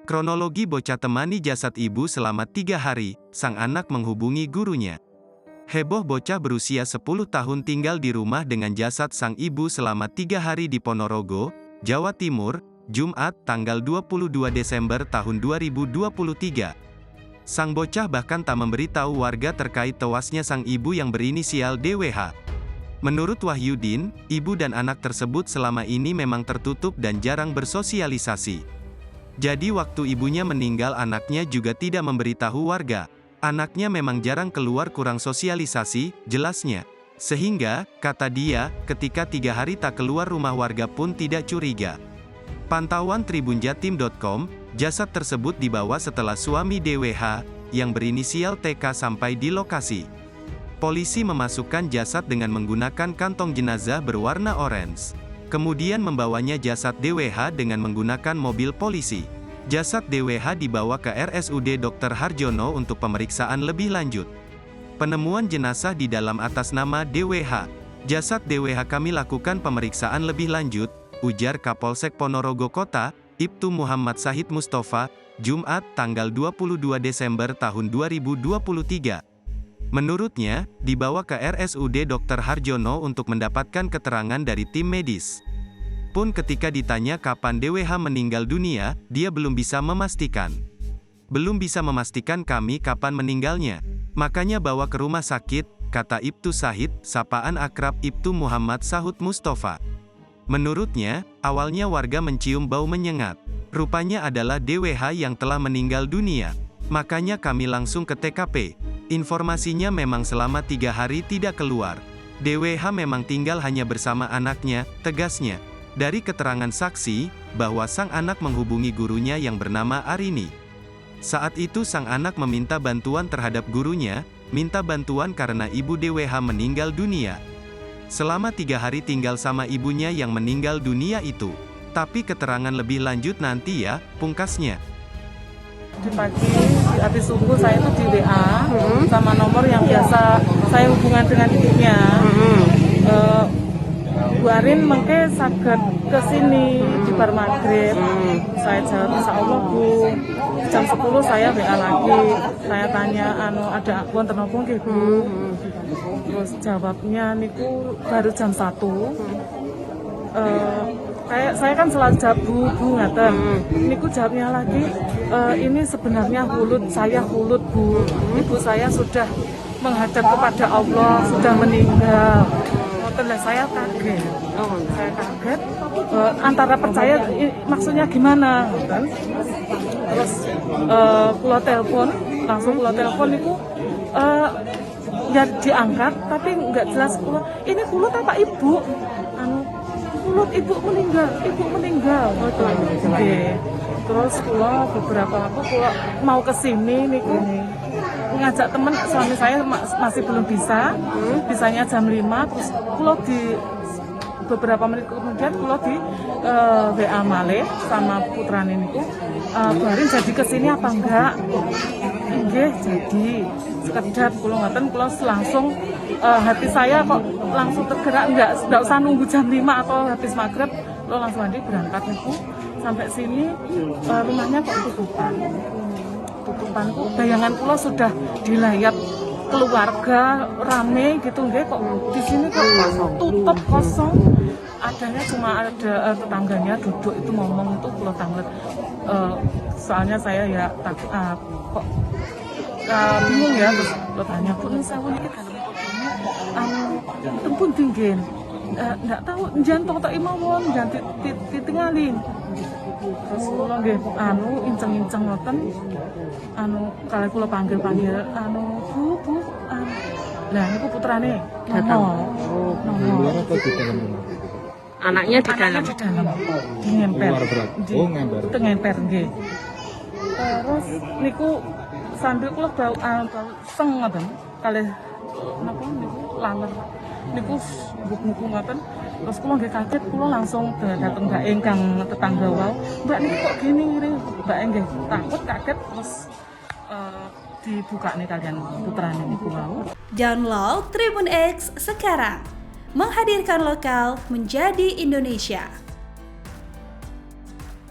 Kronologi bocah temani jasad ibu selama 3 hari, sang anak menghubungi gurunya. Heboh bocah berusia 10 tahun tinggal di rumah dengan jasad sang ibu selama 3 hari di Ponorogo, Jawa Timur, Jumat, tanggal 22 Desember tahun 2023. Sang bocah bahkan tak memberitahu warga terkait tewasnya sang ibu yang berinisial DWH. Menurut Wahyudin, ibu dan anak tersebut selama ini memang tertutup dan jarang bersosialisasi. Jadi waktu ibunya meninggal anaknya juga tidak memberitahu warga. Anaknya memang jarang keluar, kurang sosialisasi, jelasnya. Sehingga, kata dia, ketika 3 hari tak keluar rumah warga pun tidak curiga. Pantauan tribunjatim.com, jasad tersebut dibawa setelah suami DWH, yang berinisial TK sampai di lokasi. Polisi memasukkan jasad dengan menggunakan kantong jenazah berwarna orange. Kemudian membawanya jasad DWH dengan menggunakan mobil polisi. Jasad DWH dibawa ke RSUD Dr. Harjono untuk pemeriksaan lebih lanjut. Penemuan jenazah di dalam atas nama DWH. Jasad DWH kami lakukan pemeriksaan lebih lanjut, ujar Kapolsek Ponorogo Kota, Ibtu Muhammad Sahid Mustafa, Jumat, tanggal 22 Desember tahun 2023. Menurutnya, dibawa ke RSUD Dr. Harjono untuk mendapatkan keterangan dari tim medis. Pun ketika ditanya kapan DWH meninggal dunia, dia belum bisa memastikan. Belum bisa memastikan kami kapan meninggalnya. Makanya bawa ke rumah sakit, kata Ibtu Sahid, sapaan akrab Ibtu Muhammad Sahid Mustafa. Menurutnya, awalnya warga mencium bau menyengat. Rupanya adalah DWH yang telah meninggal dunia. Makanya kami langsung ke TKP. Informasinya memang selama 3 hari tidak keluar. DWH memang tinggal hanya bersama anaknya, tegasnya. Dari keterangan saksi, bahwa sang anak menghubungi gurunya yang bernama Arini. Saat itu sang anak meminta bantuan terhadap gurunya, minta bantuan karena ibu DWH meninggal dunia. Selama 3 hari tinggal sama ibunya yang meninggal dunia itu. Tapi keterangan lebih lanjut nanti ya, pungkasnya. Di pagi, habis subuh saya itu di WA, sama nomor yang biasa saya hubungan dengan ibunya. Bu Arin mengke saged ke sini di bar maghrib. Saya jawab, insya Allah Bu. Jam 10 saya WA lagi. Saya tanya, ada wonten napa nggih Bu? Terus jawabnya niku baru jam 1. Saya kan selalu jawab Bu ngaten. Niku jawabnya lagi, ini sebenarnya saya hulut Bu. Ibu saya sudah menghadap kepada Allah, sudah meninggal. Saya kaget, antara percaya, maksudnya gimana, terus pulau telepon, langsung pulau telepon itu ya diangkat, tapi nggak jelas ini kulut apa ibu, kulut ibu meninggal, terus pulau beberapa waktu mau kesini nih. Ngajak temen, suami saya masih belum bisa, bisanya jam 5, terus pulau di beberapa menit kemudian pulau di WA Malih sama putrane niku, Barin jadi kesini apa enggak? Nggih, jadi sekedap pulau ngaten, pulau langsung hati saya kok langsung tergerak, enggak usah nunggu jam 5 atau habis maghrib, pulau langsung mandi berangkat niku sampai sini, rumahnya kok tutupan. Bayangan pulau sudah dilayat keluarga rame gitu, nggih, kok di sini kok tutup kosong. Adanya cuma ada tetangganya duduk itu ngomong itu pulau tanglet. Soalnya saya ya takut kok bingung ya, terus lo tanya pun saya ini tempun tinggi, nggak tahu jangan tok imawon jangan ditinggalin. Terus kula nggih inceng-inceng ngoten, kalau kula panggil Bu, lah niku putrane datang. Di luar atau di dalam rumah? Anaknya di dalam, di ngemper. Itu ngemper nggih. Terus niku sambil kula bau seng ngoten, kalih napa niku laler. Niku buk-buk ngoten. Terus kula nggih kaget, kula langsung dateng Mbak ingkang tetangga wau. Mbak niki kok gini ngene? Mbak nggih takut kaget, terus dibuka nih kalian putrane niku wau. Download Tribun X sekarang. Menghadirkan lokal menjadi Indonesia.